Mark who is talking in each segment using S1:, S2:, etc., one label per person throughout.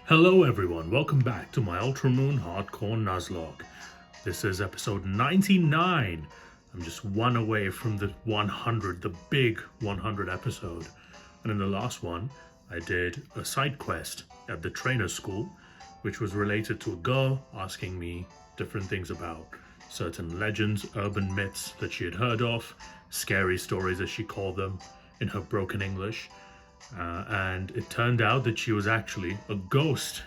S1: Hello everyone, welcome back to my Ultramoon Hardcore Nuzlocke. This is episode 99. I'm just one away from the 100, the big 100 episode. And in the last one, I did a side quest at the trainer school, which was related to a girl asking me different things about certain legends, urban myths that she had heard of, scary stories as she called them in her broken English. And it turned out that she was actually a ghost,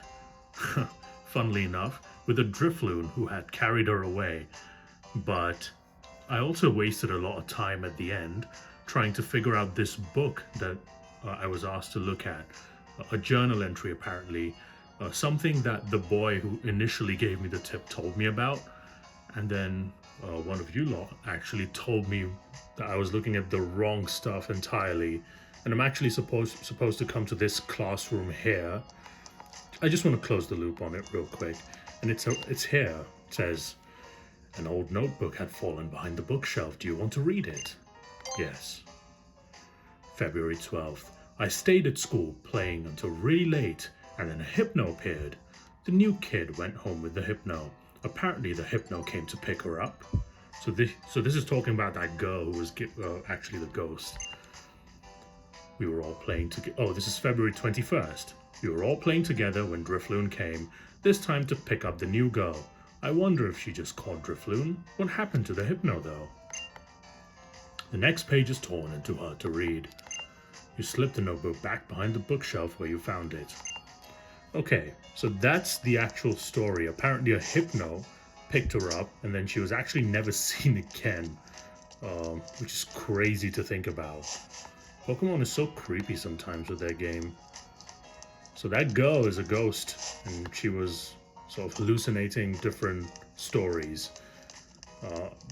S1: funnily enough, with a Drifloon who had carried her away. But I also wasted a lot of time at the end trying to figure out this book that I was asked to look at. A journal entry, apparently. Something that the boy who initially gave me the tip told me about. And then one of you lot actually told me that I was looking at the wrong stuff entirely. And I'm actually supposed to come to this classroom here. I just want to close the loop on it real quick. And it's here. It says, an old notebook had fallen behind the bookshelf. Do you want to read it? Yes. February 12th. I stayed at school playing until really late, and then a hypno appeared. The new kid went home with the hypno. Apparently the hypno came to pick her up. So this is talking about that girl who was actually the ghost. We were all playing together. Oh, this is February 21st. We were all playing together when Drifloon came, this time to pick up the new girl. I wonder if she just called Drifloon. What happened to the hypno, though? The next page is torn and too hard to read. You slip the notebook back behind the bookshelf where you found it. Okay, so that's the actual story. Apparently a hypno picked her up, and then she was actually never seen again, which is crazy to think about. Pokemon is so creepy sometimes with their game. So that girl is a ghost, and she was sort of hallucinating different stories.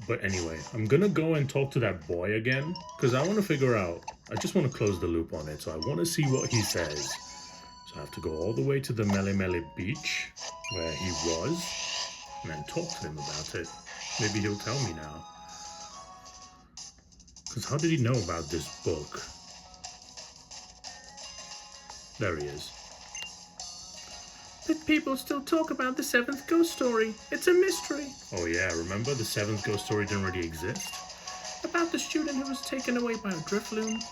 S1: But anyway, I'm gonna go and talk to that boy again, because I want to figure out, I just want to close the loop on it, so I want to see what he says. So I have to go all the way to the Mele beach, where he was, and then talk to him about it. Maybe he'll tell me now. Because how did he know about this book? There he is.
S2: But people still talk about the 7th ghost story. It's a mystery.
S1: Oh yeah, remember the 7th ghost story didn't really exist?
S2: About the student who was taken away by a Drifloon.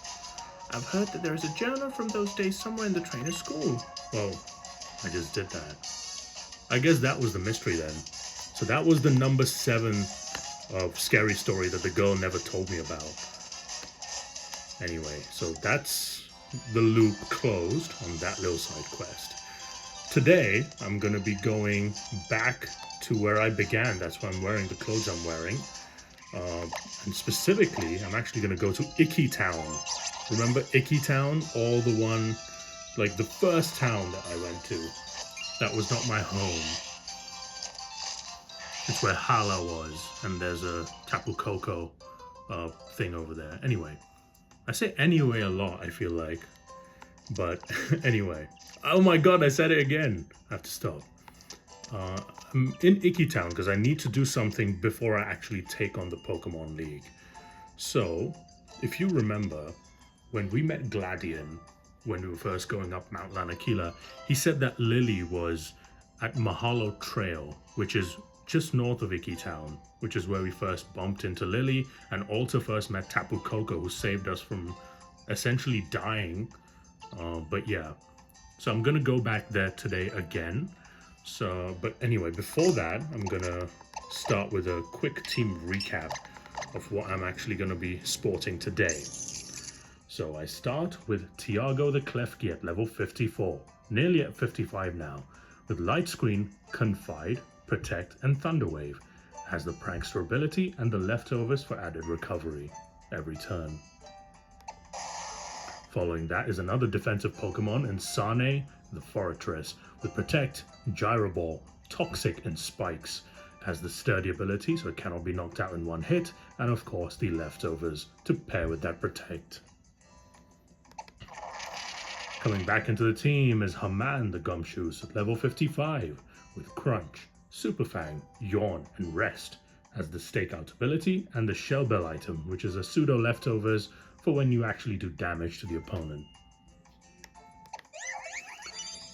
S2: I've heard that there is a journal from those days somewhere in the trainer school.
S1: Well, I just did that. I guess that was the mystery then. So that was the number 7 scary story that the girl never told me about. Anyway, so that's the loop closed on that little side quest. Today, I'm going to be going back to where I began. That's why I'm wearing the clothes I'm wearing. And specifically, I'm actually going to go to Icky Town. Remember Icky Town? All the one, like the first town that I went to. That was not my home. It's where Hala was. And there's a Tapu Koko thing over there. Anyway. I say anyway a lot, I feel like. But anyway. Oh my god, I said it again. I have to stop. I'm in Icky Town because I need to do something before I actually take on the Pokemon League. So, if you remember, when we met Gladion, when we were first going up Mount Lanakila, he said that Lily was at Mahalo Trail, which is just north of Icky Town, which is where we first bumped into Lily, and also first met Tapu Koko, who saved us from essentially dying. But yeah, so I'm gonna go back there today again. So, but anyway, before that, I'm gonna start with a quick team recap of what I'm actually gonna be sporting today. So I start with Tiago the Klefki at level 54, nearly at 55 now, with Light Screen, Confide, Protect, and Thunderwave. Has the Prankster ability and the leftovers for added recovery every turn. Following that is another defensive Pokemon in Sane the Fortress with Protect, Gyro Ball, Toxic, and Spikes. Has the Sturdy ability so it cannot be knocked out in one hit, and of course the leftovers to pair with that Protect. Coming back into the team is Haman the Gumshoes at level 55 with Crunch, Superfang, Yawn, and Rest. Has the Stakeout ability and the Shell Bell item, which is a pseudo leftovers for when you actually do damage to the opponent.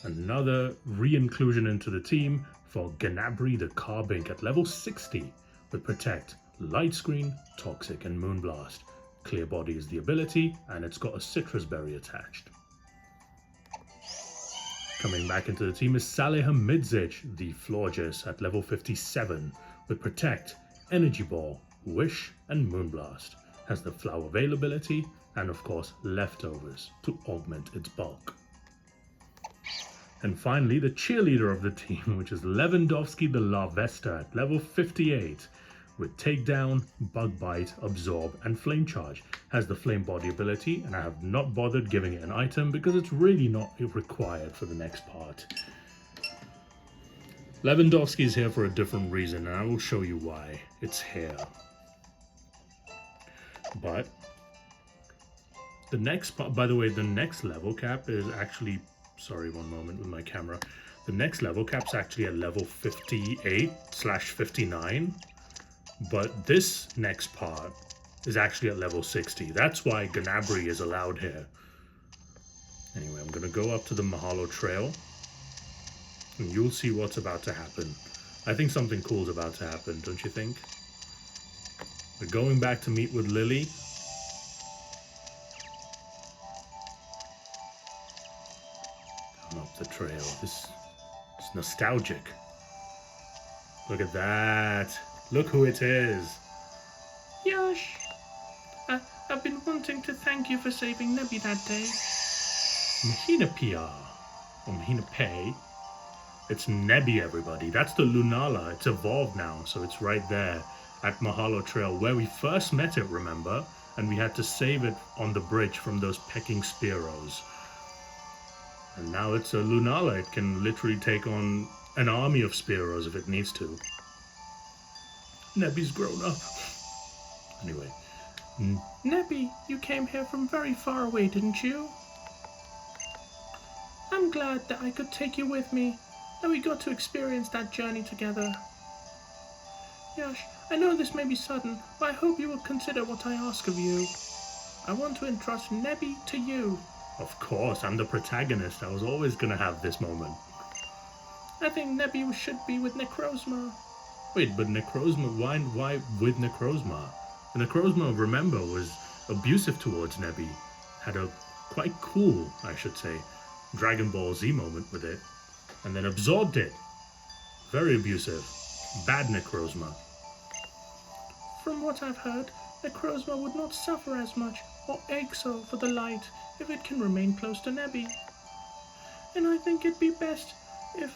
S1: Another re-inclusion into the team for Ganabry the Carbink at level 60 with Protect, Light Screen, Toxic, and Moonblast. Clear Body is the ability, and it's got a citrus berry attached. Coming back into the team is Saleh Hamidzic, the Florges at level 57 with Protect, Energy Ball, Wish, and Moonblast. Has the Flower Veil ability, and of course Leftovers to augment its bulk. And finally, the cheerleader of the team, which is Lewandowski the Larvesta at level 58 with Takedown, Bug Bite, Absorb, and Flame Charge. Has the Flame Body ability, and I have not bothered giving it an item because it's really not required for the next part. Lewandowski is here for a different reason, and I will show you why. It's here. But the next part, by the way, the next level cap is actually, sorry, one moment with my camera. The next level cap's actually at level 58/59, but this next part is actually at level 60. That's why Ganabry is allowed here. Anyway, I'm gonna go up to the Mahalo Trail, and you'll see what's about to happen. I think something cool is about to happen, don't you think? We're going back to meet with Lily. Up the trail. This is nostalgic. Look at that. Look who it is.
S2: Yash, I've been wanting to thank you for saving Nebby that day.
S1: Mahina Pia. Or Mahina Pei. It's Nebby, everybody. That's the Lunala. It's evolved now, so it's right there at Mahalo Trail where we first met it, remember? And we had to save it on the bridge from those pecking Spearows. And now it's a Lunala. It can literally take on an army of Spearows if it needs to. Nebby's grown up. Anyway.
S2: Nebby, you came here from very far away, didn't you? I'm glad that I could take you with me, that we got to experience that journey together. Yash, I know this may be sudden, but I hope you will consider what I ask of you. I want to entrust Nebby to you.
S1: Of course, I'm the protagonist. I was always gonna have this moment.
S2: I think Nebby should be with Necrozma.
S1: Wait, but Necrozma, why with Necrozma? The Necrozma, remember, was abusive towards Nebby. Had a quite cool, I should say, Dragon Ball Z moment with it. And then absorbed it. Very abusive. Bad Necrozma.
S2: From what I've heard, Necrozma would not suffer as much or ache so for the light if it can remain close to Nebby. And I think it'd be best if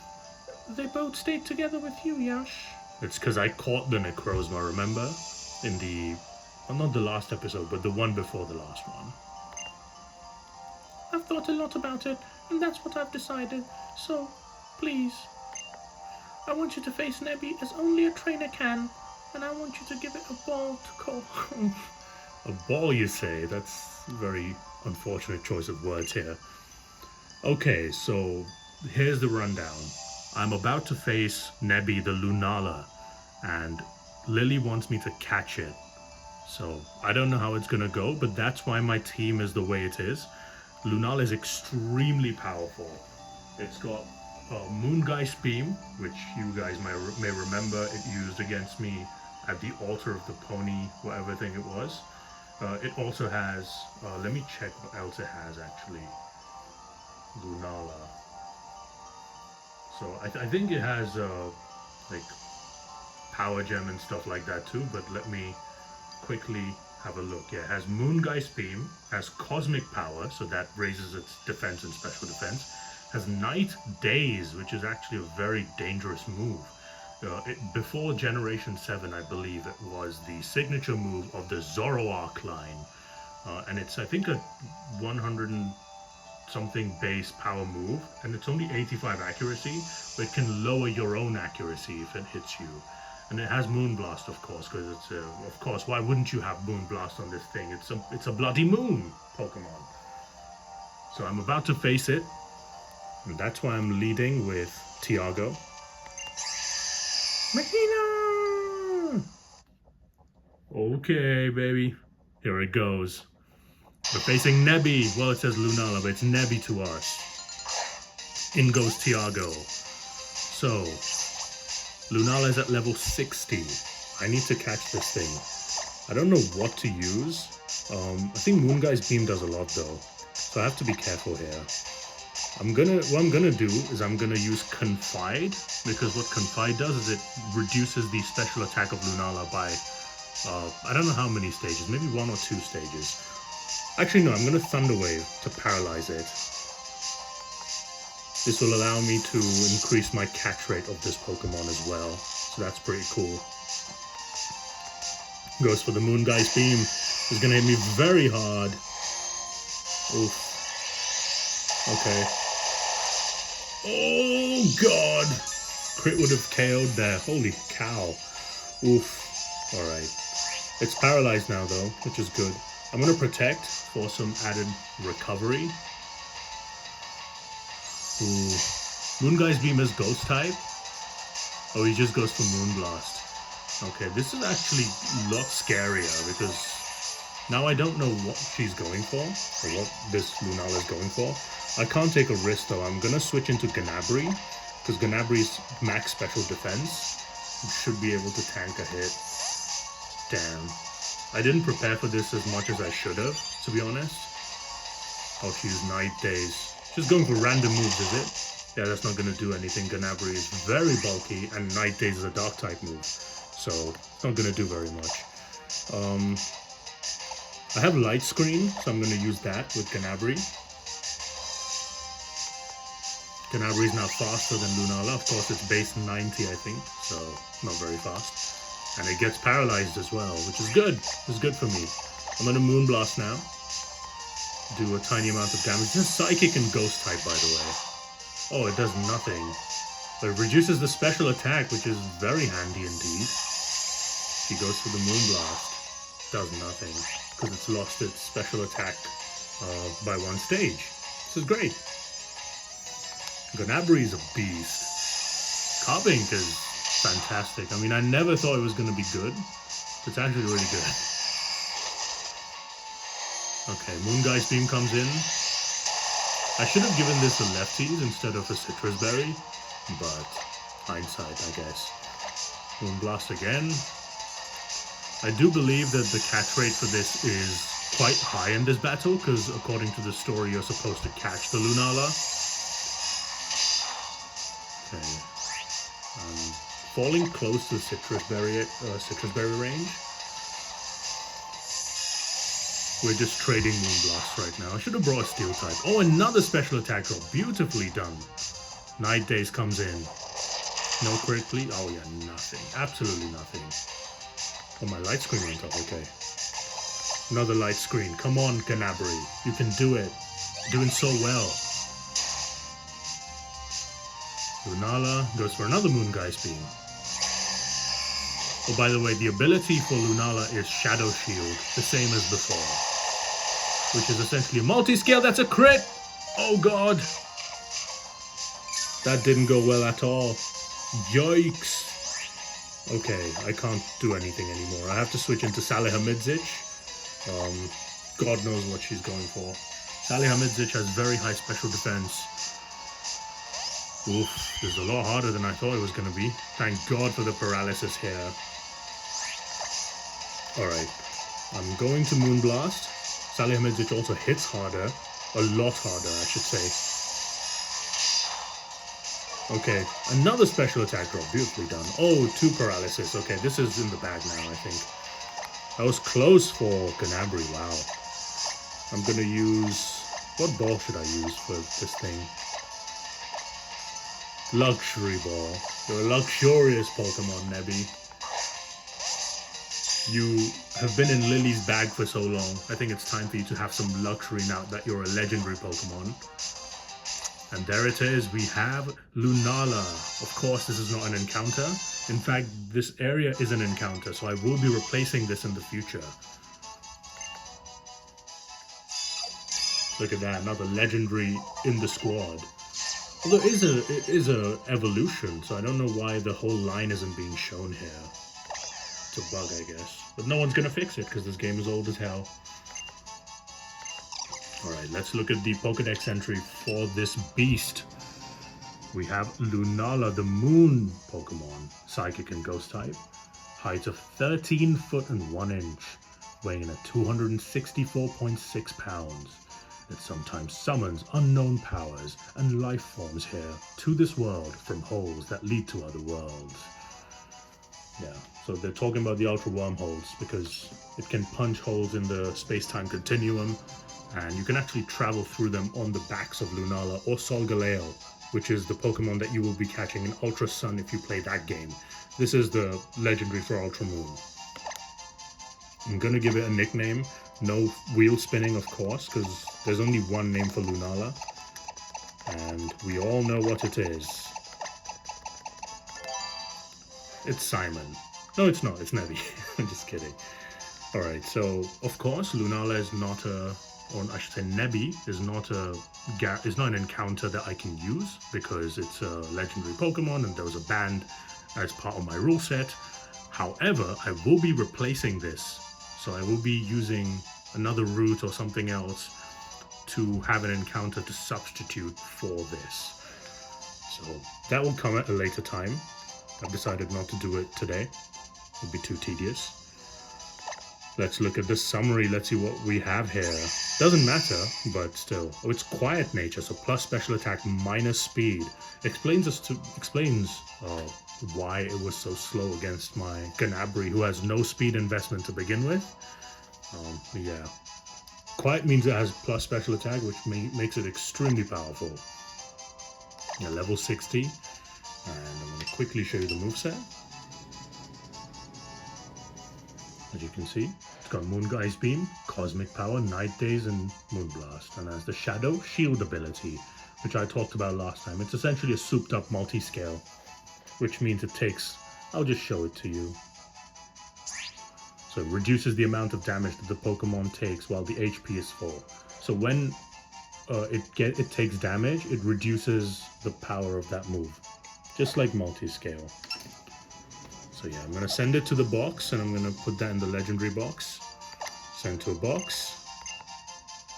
S2: they both stayed together with you, Yash.
S1: It's because I caught the Necrozma, remember? In the, well, not the last episode, but the one before the last one.
S2: I've thought a lot about it, and that's what I've decided. So, please, I want you to face Nebby as only a trainer can, and I want you to give it a ball to call home.
S1: A ball, you say? That's a very unfortunate choice of words here. Okay, so here's the rundown. I'm about to face Nebby the Lunala, and Lily wants me to catch it. So I don't know how it's gonna go, but that's why my team is the way it is. Lunala is extremely powerful. It's got Moongeist Beam, which you guys may remember it used against me at the altar of the pony, whatever thing it was. It also has, let me check what else it has actually. Lunala. So I think it has like Power Gem and stuff like that too, but let me quickly have a look. Yeah, it has Moongeist Beam, has Cosmic Power, so that raises its defense and special defense. Has Night Daze, which is actually a very dangerous move. Before Generation 7, I believe it was the signature move of the Zoroark line. And it's, I think, a 100 and something base power move, and it's only 85 accuracy, but it can lower your own accuracy if it hits you. And it has Moonblast, of course, because it's, of course, why wouldn't you have Moonblast on this thing? It's a bloody moon Pokemon. So I'm about to face it, and that's why I'm leading with Tiago. Mahina! Okay, baby. Here it goes. We're facing Nebby. Well, it says Lunala, but it's Nebby to us. In goes Tiago. So, Lunala is at level 60. I need to catch this thing. I don't know what to use. I think Moonguy's Beam does a lot though, so I have to be careful here. What I'm gonna do is I'm gonna use Confide, because what Confide does is it reduces the special attack of Lunala by, I don't know how many stages, maybe 1 or 2 stages. Actually no, I'm gonna Thunder Wave to paralyze it. This will allow me to increase my catch rate of this Pokemon as well, so that's pretty cool. Goes for the Moonguy's Beam. It's gonna hit me very hard. Oof. Okay. Oh god! Crit would have KO'd there. Holy cow. Oof. Alright. It's paralyzed now though, which is good. I'm gonna Protect for some added recovery. Ooh. Moonguy's Beam is Ghost type. Oh, he just goes for Moonblast. Okay, this is actually a lot scarier because now I don't know what she's going for, or what this Lunala is going for. I can't take a risk though. I'm gonna switch into Ganabri, because Ganabri's max special defense should be able to tank a hit. Damn. I didn't prepare for this as much as I should have, to be honest. I'll choose Night Days. Just going for random moves, is it? Yeah, that's not gonna do anything. Ganabri is very bulky, and Night Days is a dark type move, so it's not gonna do very much. I have Light Screen, so I'm gonna use that with Ganabri. Ganabri is now faster than Lunala. Of course, it's base 90, I think, so not very fast. And it gets paralyzed as well, which is good. It's good for me. I'm gonna Moonblast now. Do a tiny amount of damage. This is Psychic and Ghost type, by the way. Oh, it does nothing. But it reduces the special attack, which is very handy indeed. She goes for the Moonblast. Does nothing, because it's lost its special attack by 1 stage. This is great. Ganabri is a beast. Carbink is fantastic. I mean, I never thought it was going to be good. It's actually really good. Okay, Moonguy's Beam comes in. I should have given this a Lefties instead of a Citrus Berry, but hindsight, I guess. Moonblast again. I do believe that the catch rate for this is quite high in this battle, because according to the story, you're supposed to catch the Lunala. Okay. Falling close to the Citrus Berry range. We're just trading Moonblast right now. I should have brought a Steel type. Oh, another special attack drop. Beautifully done. Night Days comes in. No critically. Oh yeah, nothing. Absolutely nothing. Oh, my light screen went up. Okay. Another light screen. Come on, Ganabri. You can do it. You're doing so well. Lunala goes for another Moonguy's Beam. Oh, by the way, the ability for Lunala is Shadow Shield, the same as before. Which is essentially a multi-scale. That's a crit! Oh god! That didn't go well at all. Yikes! Okay, I can't do anything anymore. I have to switch into Salihamidzic. God knows what she's going for. Salihamidzic has very high special defense. Oof, this is a lot harder than I thought it was going to be. Thank God for the paralysis here. Alright, I'm going to Moonblast. Salihamidzic also hits harder. A lot harder, I should say. Okay, another special attack drop. Beautifully done. Oh, 2 paralysis. Okay, this is in the bag now, I think. That was close for Ganabri. Wow. I'm going to use... What ball should I use for this thing? Luxury Ball. You're a luxurious Pokemon, Nebby. You have been in Lily's bag for so long. I think it's time for you to have some luxury now that you're a legendary Pokemon. And there it is. We have Lunala. Of course, this is not an encounter. In fact, this area is an encounter, so I will be replacing this in the future. Look at that, another legendary in the squad. Although it is a evolution, so I don't know why the whole line isn't being shown here. It's a bug, I guess. But no one's gonna fix it, because this game is old as hell. Alright, let's look at the Pokedex entry for this beast. We have Lunala, the moon Pokemon, psychic and ghost type. Height of 13 foot and 1 inch, weighing in at 264.6 pounds. It sometimes summons unknown powers and life forms here to this world from holes that lead to other worlds. Yeah, so they're talking about the Ultra Wormholes because it can punch holes in the space-time continuum, and you can actually travel through them on the backs of Lunala or Solgaleo, which is the Pokemon that you will be catching in Ultra Sun if you play that game. This is the legendary for Ultra Moon. I'm gonna give it a nickname. No wheel spinning, of course, because there's only one name for Lunala, and we all know what it is. It's Simon. No, it's not. It's Nebby. I'm just kidding. Alright, so, of course, Lunala is not a... or I should say Nebby is not an encounter that I can use because it's a legendary Pokemon and there was a band as part of my rule set. However, I will be replacing this. So I will be using another route or something else to have an encounter to substitute for this. So that will come at a later time. I've decided not to do it today. It would be too tedious. Let's look at the summary. Let's see what we have here. Doesn't matter, but still. Oh, it's quiet nature, so plus special attack minus speed. Explains why it was so slow against my Ganabri, who has no speed investment to begin with. Yeah. Quiet means it has plus special attack, which makes it extremely powerful. Yeah, level 60. And I'm going to quickly show you the moveset. As you can see, it's got Moonguy's Beam, Cosmic Power, Night Daze, and Moonblast. And has the Shadow Shield ability, which I talked about last time. It's essentially a souped up multi-scale, which means it takes... I'll just show it to you. So it reduces the amount of damage that the Pokemon takes while the HP is full. So when it takes damage, it reduces the power of that move. Just like multi-scale. So yeah, I'm going to send it to the box, and I'm going to put that in the legendary box. Send to a box.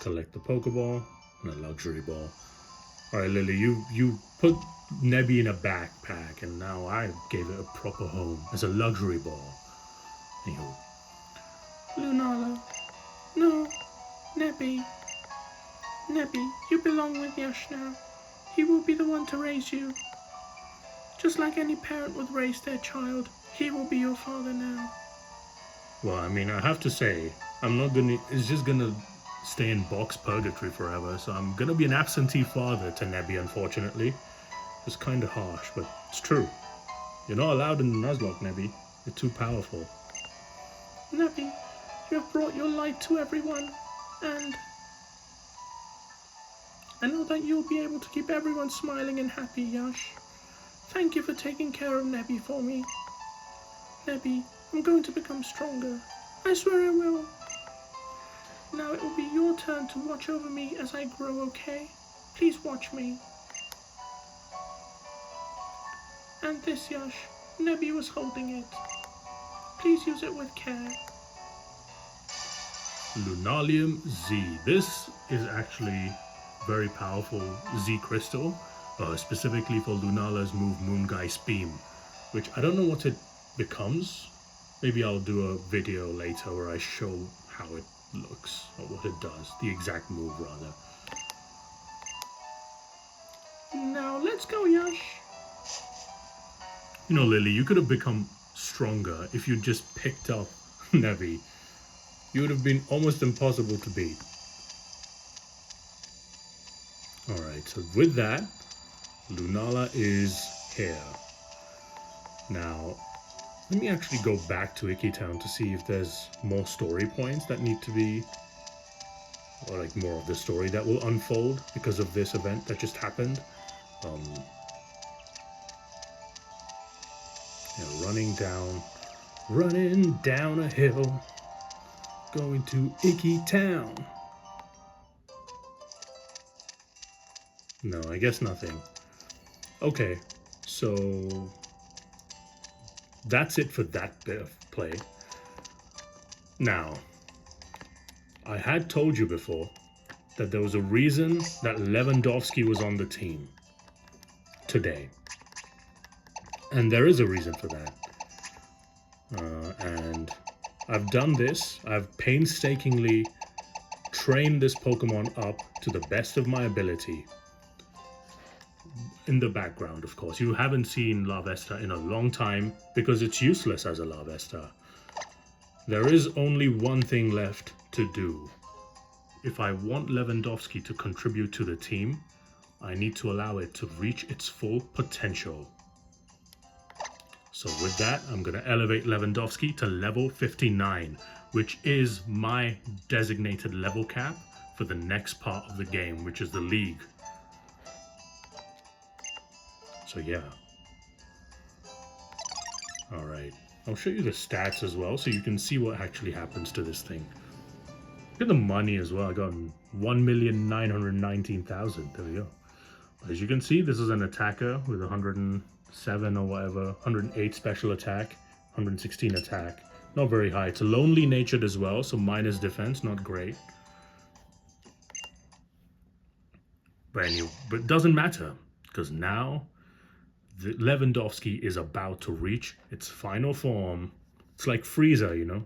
S1: Collect the Pokeball, and a luxury ball. Alright, Lily, you put Nebby in a backpack, and now I gave it a proper home as a luxury ball. Anywho.
S2: Lunala. No. Nebby. Nebby, you belong with Yash now. He will be the one to raise you. Just like any parent would raise their child, he will be your father now.
S1: Well, I mean, I have to say, I'm not gonna... It's just gonna stay in box purgatory forever, so I'm gonna be an absentee father to Nebby, unfortunately. It's kind of harsh, but it's true. You're not allowed in the Nuzlocke, Nebby. You're too powerful.
S2: Nebby, you have brought your light to everyone, and I know that you'll be able to keep everyone smiling and happy, Yash. Thank you for taking care of Nebby for me. Nebby, I'm going to become stronger. I swear I will. Now it will be your turn to watch over me as I grow, okay? Please watch me. And this, Yash, Nebby was holding it. Please use it with care.
S1: Lunalium Z. This is actually very powerful Z crystal, specifically for Lunala's move Moonguy's Beam, which I don't know what it becomes. Maybe I'll do a video later where I show how it looks, or what it does, the exact move rather.
S2: Now let's go, Yash.
S1: You know, Lily, you could have become stronger if you just picked up Nebby. You would have been almost impossible to beat. Alright, so with that, Lunala is here. Now, let me actually go back to Icky Town to see if there's more story points that need to be, or like more of the story that will unfold because of this event that just happened. Running down a hill, going to Icky Town. No, I guess nothing. Okay, so that's it for that bit of play. Now, I had told you before that there was a reason that Lewandowski was on the team. today. And there is a reason for that. And I've done this. I've painstakingly trained this Pokemon up to the best of my ability. In the background, of course. You haven't seen Larvesta in a long time because it's useless as a Larvesta. There is only one thing left to do. If I want Lewandowski to contribute to the team, I need to allow it to reach its full potential. So with that, I'm going to elevate Lewandowski to level 59, which is my designated level cap for the next part of the game, which is the league. So yeah. Alright. I'll show you the stats as well so you can see what actually happens to this thing. Look at the money as well. I got 1,919,000. There we go. As you can see, this is an attacker with 107 or whatever, 108 special attack, 116 attack. Not very high. It's a lonely natured as well, so minus defense, not great. But it doesn't matter, because now the Lewandowski is about to reach its final form. It's like Frieza, you know?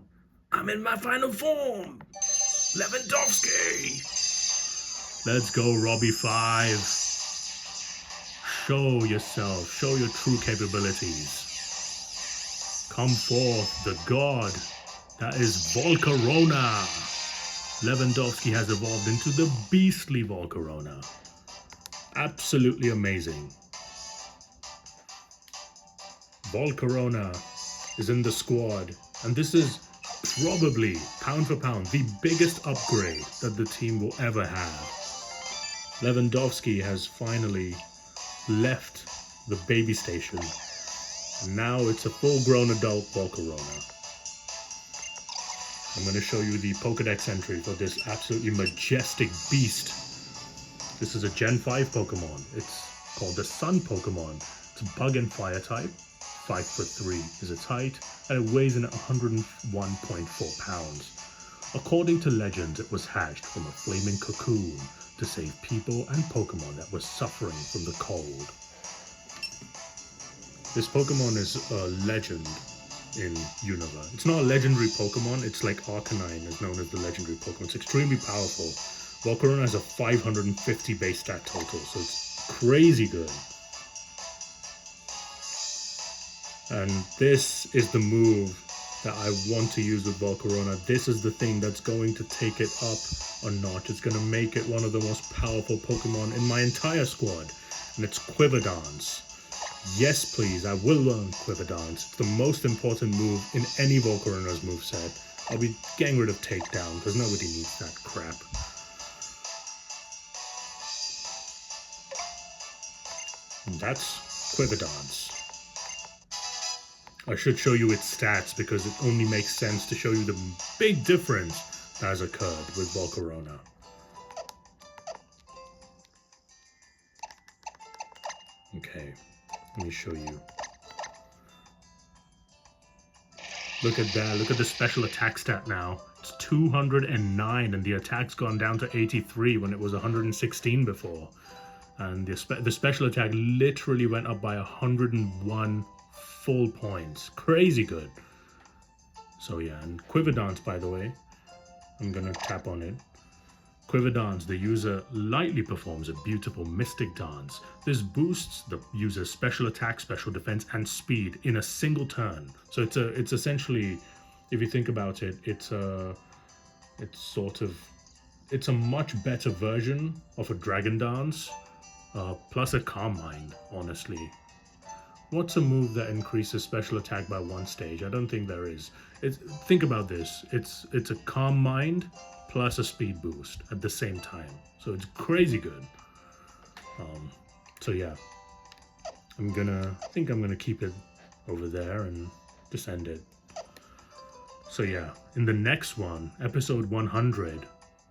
S1: I'm in my final form! Lewandowski! Let's go, Robbie 5. Show yourself. Show your true capabilities. Come forth, the god. That is Volcarona. Lewandowski has evolved into the beastly Volcarona. Absolutely amazing. Volcarona is in the squad, and this is probably, pound for pound, the biggest upgrade that the team will ever have. Lewandowski has finally left the baby station, and now it's a full-grown adult Volcarona. I'm going to show you the Pokedex entry for this absolutely majestic beast. This is a Gen 5 Pokemon. It's called the Sun Pokemon. It's a bug and fire type. 5'3" is its height, and it weighs in at 101.4 pounds. According to legends, it was hatched from a flaming cocoon to save people and Pokemon that were suffering from the cold. This Pokemon is a legend in Unova. It's not a legendary Pokemon, it's like Arcanine is known as the legendary Pokemon. It's extremely powerful. Volcarona has a 550 base stat total, so it's crazy good. And this is the move that I want to use with Volcarona. This is the thing that's going to take it up a notch. It's going to make it one of the most powerful Pokemon in my entire squad. And it's Quiver Dance. Yes, please, I will learn Quiver Dance. It's the most important move in any Volcarona's moveset. I'll be getting rid of Takedown, because nobody needs that crap. And that's Quiver Dance. I should show you its stats because it only makes sense to show you the big difference that has occurred with Volcarona. Okay, let me show you. Look at that, look at the special attack stat now. It's 209 and the attack's gone down to 83 when it was 116 before. And the special attack literally went up by 101 full points. Crazy good. So yeah, and Quiver Dance, by the way, I'm gonna tap on it. Quiver Dance, the user lightly performs a beautiful mystic dance. This boosts the user's special attack, special defense, and speed in a single turn. So it's essentially, if you think about it, it's a much better version of a Dragon Dance, plus a Calm Mind, honestly. What's a move that increases special attack by one stage? I don't think there is. Think about this. It's a Calm Mind plus a speed boost at the same time. So it's crazy good. So yeah, I think I'm gonna keep it over there and just end it. So yeah, in the next one, episode 100,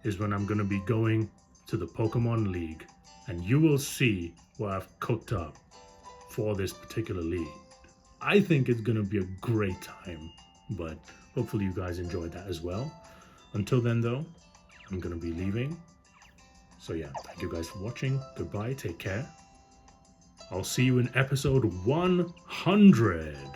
S1: is when I'm gonna be going to the Pokemon League, and you will see what I've cooked up for this particular league. I think it's gonna be a great time, but hopefully you guys enjoyed that as well. Until then though, I'm gonna be leaving. So yeah, thank you guys for watching. Goodbye, take care. I'll see you in episode 100.